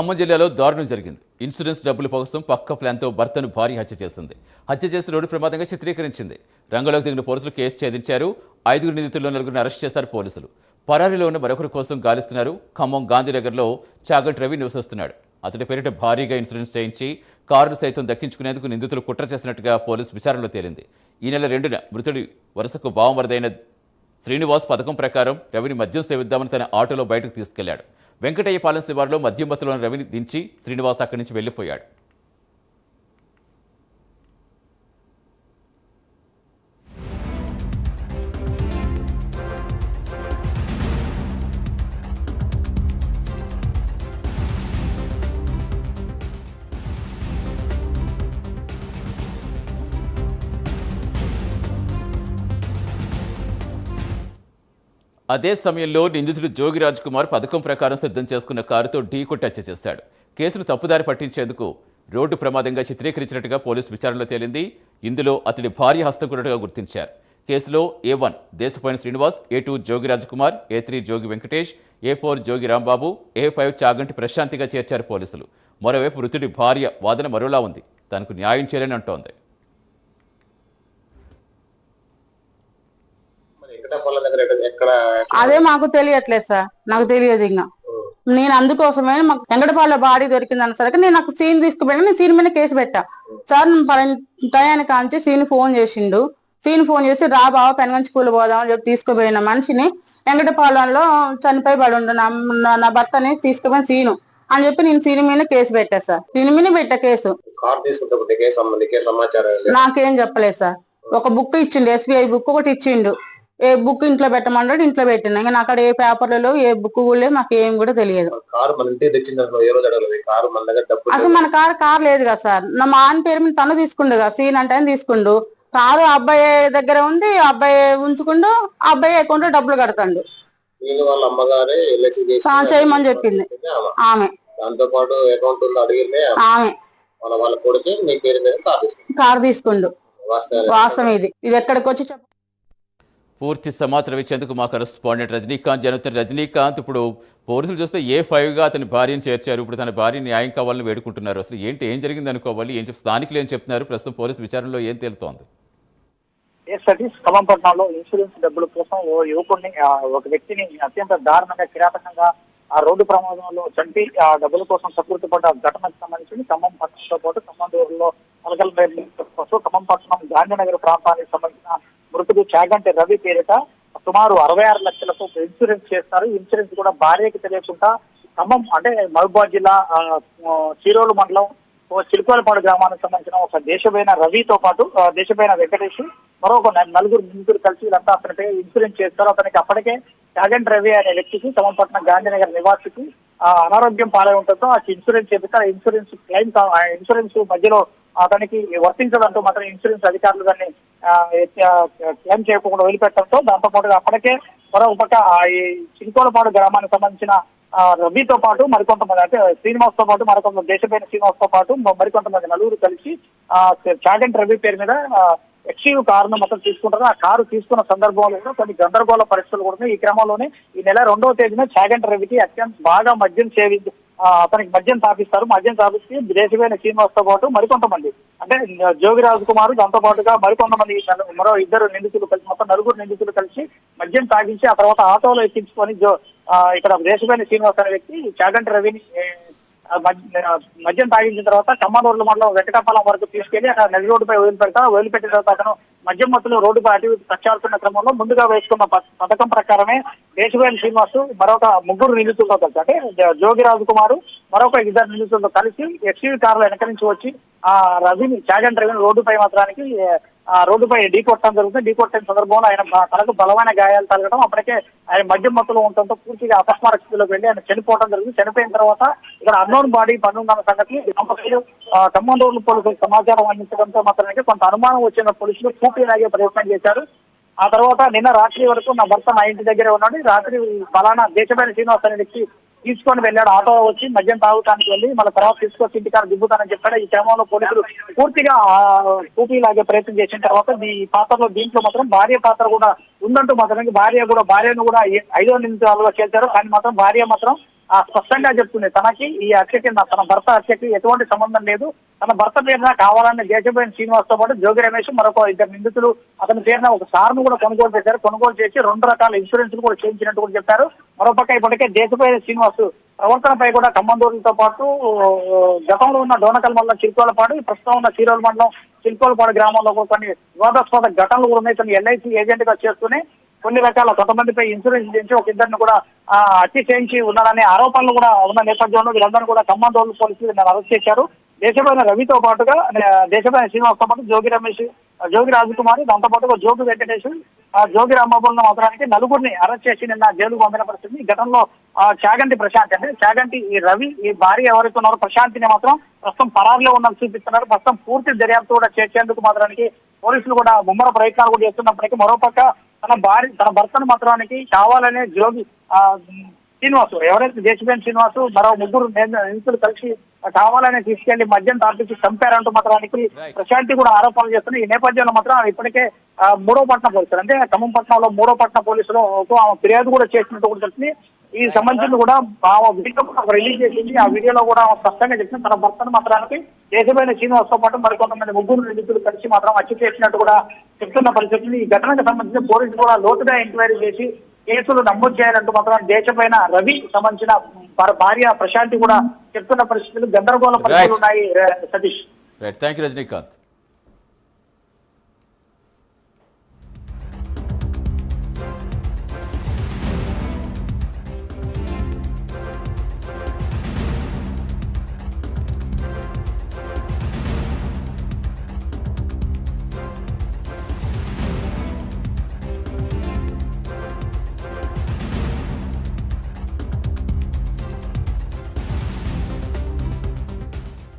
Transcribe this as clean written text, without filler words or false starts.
ఖమ్మం జిల్లాలో దారుణం జరిగింది. ఇన్సూరెన్స్ డబ్బుల కోసం పక్క ప్లాన్తో భర్తను భార్య హత్య చేసింది. హత్య చేసి రోడ్డు ప్రమాదంగా చిత్రీకరించింది. రంగంలోకి దిగిన పోలీసులు కేసు ఛేదించారు. 5 నిందితుల్లో 4 అరెస్ట్ చేశారు పోలీసులు. పరారీలో ఉన్న మరొకరి కోసం గాలిస్తున్నారు. ఖమ్మం గాంధీనగర్లో చాగంటి రవి నివసిస్తున్నాడు. అతడి పేరిట భారీగా ఇన్సూరెన్స్ చేయించి కారును సైతం దక్కించుకునేందుకు నిందితులు కుట్ర చేసినట్టుగా పోలీసు విచారణలో తేలింది. ఈ నెల 2న మృతుడి వరుసకు బావమరిదైన శ్రీనివాస్ పథకం ప్రకారం రవిని మద్యం సేవిద్దామని తన ఆటోలో బయటకు తీసుకెళ్లాడు. వెంకటయ్యపాలెం శివారులో మద్యం మత్తులోని రవిని దించి శ్రీనివాస్ అక్కడి నుంచి వెళ్లిపోయాడు. అదే సమయంలో నిందితుడు జోగిరాజ్ కుమార్ పథకం ప్రకారం సిద్ధం చేసుకున్న కారుతో ఢీకొట్టి హత్య చేశాడు. కేసును తప్పుదారి పట్టించేందుకు రోడ్డు ప్రమాదంగా చిత్రీకరించినట్టుగా పోలీసు విచారణలో తేలింది. ఇందులో అతడి భార్య హస్తం ఉన్నట్టుగా గుర్తించారు. కేసులో A1 దేశపోయిన Srinivas, A2 జోగిరాజ్ Kumar, A3 జోగి వెంకటేష్, A4 జోగి రాంబాబు, A5 చాగంటి ప్రశాంతిగా చేర్చారు పోలీసులు. మరోవైపు మృతుడి భార్య వాదన మరోలా ఉంది. తనకు న్యాయం చేయాలని అంటోంది. అదే మాకు తెలియట్లేదు సార్, నాకు తెలియదు. ఇంకా నేను అందుకోసమే మాకు వెంకటపాల బాడీ దొరికిందని సరికి నేను నాకు సీన్ తీసుకుపోయినా, నేను సీన్ మీద కేసు పెట్టా సార్. టయానికి కాంచి సీన్ ఫోన్ చేసిండు. సీన్ ఫోన్ చేసి రా బావ పెనగంచి స్కూల్ పోదాం అని చెప్పి తీసుకుపోయిన మనిషిని వెంకటపాలెంలో చనిపోయి పడి ఉండు నా భర్తని తీసుకుపోయిన సీను అని చెప్పి నేను సీన్ మీద కేసు పెట్టా సార్. సీన్ మీద పెట్టా కేసు. నాకేం చెప్పలేదు సార్. ఒక బుక్ ఇచ్చిండు, SBI బుక్ ఒకటి ఇచ్చిండు. ఏ బుక్ ఇంట్లో పెట్టమన్నాడు, ఇంట్లో పెట్టినా. ఇంకా నాకు అక్కడ ఏ పేపర్లలో ఏ బుక్ కూడా మాకు ఏం కూడా తెలియదు. అసలు మన కారు లేదు కదా సార్. మా ఆయన పేరు మీద తను తీసుకుండు కదా, సీన్ అంటే తీసుకుండు. కారు అబ్బాయి దగ్గర ఉంది, అబ్బాయి ఉంచుకుండు, అబ్బాయి అకౌంట్ లో డబ్బులు కడతాడు. చేయమని చెప్పింది ఆమె. ఆమె కారు తీసుకుండు. వాస్తవం ఇది ఎక్కడికి వచ్చి చెప్ప. పూర్తి సమాచారం ఇచ్చేందుకు మా కరెస్పాండెంట్ రజనీకాంత్ జరుగుతున్న. రజనీకాంత్, ఇప్పుడు పోలీసులు చూస్తే A5గా అతని భార్యను చేర్చారు. ఇప్పుడు తన భార్య న్యాయం కావాలని వేడుకుంటున్నారు. అసలు ఏం జరిగింది అనుకోవాలి? స్థానికులు ఏం చెప్తున్నారు? ప్రస్తుతం పోలీసు విచారణలో ఏం తేలుతోంది? ఖమ్మం పట్టణంలో ఇన్సూరెన్స్ డబ్బుల కోసం ఓ యువకుడిని, ఒక వ్యక్తిని అత్యంత దారుణంగా కిరాతకంగా ఆ రోడ్డు ప్రమాదంలో చంపి ఆ డబ్బుల కోసం ప్రకృతి పడ్డ ఘటనకు సంబంధించి ఖమ్మం పట్టణంతో పాటు ఖమ్మం దూరంలో ఖమ్మం పట్టణం గాంధీనగర్ ప్రాంతానికి సంబంధించిన మృతుడు చాగంటి రవి పేరిట సుమారు 66 లక్షలకు ఇన్సూరెన్స్ చేస్తారు. ఇన్సూరెన్స్ కూడా భార్యకి తెలియకుండా ఖమ్మం అంటే మహబూబాబాద్ జిల్లా చీరోలు మండలం చిలుకోలపాడు గ్రామానికి సంబంధించిన ఒక దేశమైన రవితో పాటు దేశమైన వెంకటేష్, మరొక 4 నిందితులు కలిసి వీళ్ళంతా అతనిపై ఇన్సూరెన్స్ చేస్తారు. అతనికి అప్పటికే చాగంటి రవి అనే వ్యక్తికి ఖమ్మంపట్నం గాంధీనగర్ నివాసికి అనారోగ్యం పాలై ఉండటంతో ఆ ఇన్సూరెన్స్ చేపిస్తారు. ఇన్సూరెన్స్ క్లెయిమ్ ఇన్సూరెన్స్ మధ్యలో అతనికి వర్తించడంతో మాత్రం ఇన్సూరెన్స్ అధికారులు దాన్ని క్లెయిమ్ చేయకుండా వదిలిపెట్టడంతో దాంతో పాటుగా అప్పటికే మరొక పక్క ఈ చిలుకోలపాడు గ్రామానికి సంబంధించిన రవితో పాటు మరికొంతమంది అంటే శ్రీనివాస్ తో పాటు మరికొంత దేశమైన శ్రీనివాస్ తో పాటు మరికొంతమంది 4 కలిసి చాగంటి రవి పేరు మీద ఎక్స్యూ కారును మొత్తం తీసుకుంటారు. ఆ కారు తీసుకున్న సందర్భంలో కొన్ని గందరగోళ పరిస్థితులు కూడా ఈ క్రమంలోనే ఈ నెల 2వ తేదీన చాగంటి రవికి అత్యంత బాగా మద్యం అతనికి మద్యం తాపిస్తారు. మద్యం తాపిస్తే దేశమైన శ్రీనివాస్ తో పాటు మరికొంతమంది అంటే జోగిరాజ్ కుమార్, దాంతో పాటుగా మరికొంతమంది మరో 2 నిందితులు కలిసి మొత్తం 4 నిందితులు కలిసి మద్యం తాగించి ఆ తర్వాత ఆటోలో ఎక్కించుకొని ఇక్కడ దేశమైన శ్రీనివాస్ అనే వ్యక్తి చాగంటి రవిని మద్యం తాగించిన తర్వాత ఖమ్మం మండలం వెంకటపాలెం వరకు తీసుకెళ్లి అక్కడ నది రోడ్డుపై వదిలిపెట్టిన తర్వాత అతను మద్యం మత్తులో రోడ్డుపై అటు ప్రచారుతున్న క్రమంలో ముందుగా వేసుకున్న పథకం ప్రకారమే దేశమైన శ్రీనివాస్ మరొక 3 నిందితులతో కలిసి అంటే జోగిరాజు కుమారు మరొక 2 నిందితులతో కలిసి SUV కారులో వెనక నుంచి వచ్చి ఆ రవిని చాగంటి రవిని రోడ్డుపై మాత్రానికి రోడ్డుపై ఢీకొట్టడం జరుగుతుంది. ఢీకొట్టిన సందర్భంలో ఆయన తనకు బలమైన గాయాలు తగలడం, అప్పటికే ఆయన మద్యం మత్తులో ఉండటంతో పూర్తిగా అపస్మార స్థితిలోకి వెళ్లి ఆయన చనిపోవడం జరిగింది. చనిపోయిన తర్వాత ఇక్కడ అన్నోన్ బాడీ పన్నున్న సంగతి ఖమ్మం రోడ్డు పోలీసులకు సమాచారం అందించడంతో మాత్రమే కొంత అనుమానం వచ్చిన పోలీసులు పూర్తి లాగే ప్రయత్నం చేశారు. ఆ తర్వాత నిన్న రాత్రి వరకు నా భర్త నా ఇంటి దగ్గరే ఉన్నాడు. రాత్రి ఫలానా దేశమైన శ్రీనివాస్ అనే వ్యక్తి తీసుకొని వెళ్ళాడు. ఆటో వచ్చి మద్యం తాగడానికి వెళ్ళి మళ్ళీ తర్వాత తీసుకొచ్చి ఇంటికాడ దిగుతానని చెప్పాడు. ఈ క్రమంలో పోలీసులు పూర్తిగా కూపీ లాగే ప్రయత్నం చేసిన తర్వాత ఈ పాత్రలో దీంట్లో మాత్రం భార్య పాత్ర కూడా ఉందంటూ మాత్రం భార్యను కూడా 5వ నిమిషాలుగా చేశారు. కానీ మాత్రం భార్య మాత్రం స్పష్టంగా చెప్తుంది తనకి ఈ హత్యకి తన భర్త హత్యకి ఎటువంటి సంబంధం లేదు. తన భర్త పేరున కావాలని దేశపోయిన శ్రీనివాస్ తో పాటు జోగి రమేష్ మరొక ఇద్దరు నిందితులు అతని పేరున ఒక సార్ను కూడా కొనుగోలు చేశారు. కొనుగోలు చేసి 2 రకాల ఇన్సూరెన్స్ కూడా చేయించినట్టు కూడా చెప్పారు. మరోపక్క ఇప్పటికే దేశపోయిన శ్రీనివాస్ ప్రవర్తనపై కూడా ఖమ్మందూరులతో పాటు గతంలో ఉన్న డోనకల్ మండలం చిరుకోలపాడు, ప్రస్తుతం ఉన్న చీరోలు మండలం చిరుకోలపాడు గ్రామంలో కూడా కొన్ని వివాదాస్పద ఘటనలు కూడా ఉన్నాయి. తను ఎల్ఐసి ఏజెంట్ గా చేస్తూనే కొన్ని రకాల కొంతమందిపై ఇన్సూరెన్స్ చేయించి ఒక ఇద్దరిని కూడా హత్య చేయించి ఉన్నారనే ఆరోపణలు కూడా ఉన్న నేపథ్యంలో వీళ్ళందరూ కూడా ఖమ్మందూరు పోలీసులు నిన్న అరెస్ట్ చేశారు. దేశపోయిన రవితో పాటుగా దేశపోయిన శ్రీనివాస్ తో పాటు జోగి రమేష్, జోగి రాజకుమారి, దాంతో పాటుగా జోగి వెంకటేష్, జోగి రామబాబుల అవసరానికి 4గురిని అరెస్ట్ చేసి నిన్న జైలుకు పంపిన పరిస్థితి. ఈ ఘటనలో చాగంటి ప్రశాంత్ అంటే చాగంటి ఈ రవి ఈ భార్య ఎవరైతే ఉన్నారో ప్రశాంతిని మాత్రం ప్రస్తుతం పరారులో ఉన్నట్టు చూపిస్తున్నారు. ప్రస్తుతం పూర్తి దర్యాప్తు కూడా చేసేందుకు మాత్రానికి పోలీసులు కూడా ముమ్మర ప్రయత్నాలు కూడా చేస్తున్నప్పటికీ మరోపక్క తన భర్తను మాత్రానికి కావాలనే జోగి శ్రీనివాసు ఎవరైతే దేశపోయిన శ్రీనివాసు మరో 3 నిందితులు కలిసి కావాలని తీసుకెళ్లి మద్యం తాపించి చంపారంటూ మాత్రానికి ప్రశాంతి కూడా ఆరోపణలు చేస్తున్నారు. ఈ నేపథ్యంలో మాత్రం ఇప్పటికే 3వ పట్టణ పోలీసులు అంటే ఖమ్మం పట్టణంలో 3వ పట్టణ పోలీసులు ఆమె ఫిర్యాదు కూడా చేసినట్టు కూడా తెలిసింది. ఈ సంబంధించి కూడా వీడియో రిలీజ్ చేసింది. ఆ వీడియోలో కూడా స్పష్టంగా చెప్పింది తన భర్తను మాత్రానికి దేశపోయిన శ్రీనివాస్ తో పాటు మరికొంతమంది 3 నిందితులు కలిసి మాత్రం హత్య చేసినట్టు కూడా చెప్తున్న పరిస్థితి. ఈ ఘటనకు సంబంధించి పోలీసులు కూడా లోతుగా ఎంక్వైరీ చేసి కేసులు నమోదు చేయాలంటూ మాత్రం దేశపోయిన రవి సంబంధించిన భార్య ప్రశాంతి కూడా చెప్తున్న పరిస్థితులు గందరగోళ పరిస్థితులు ఉన్నాయి. Satish, thank you Rajinikanth.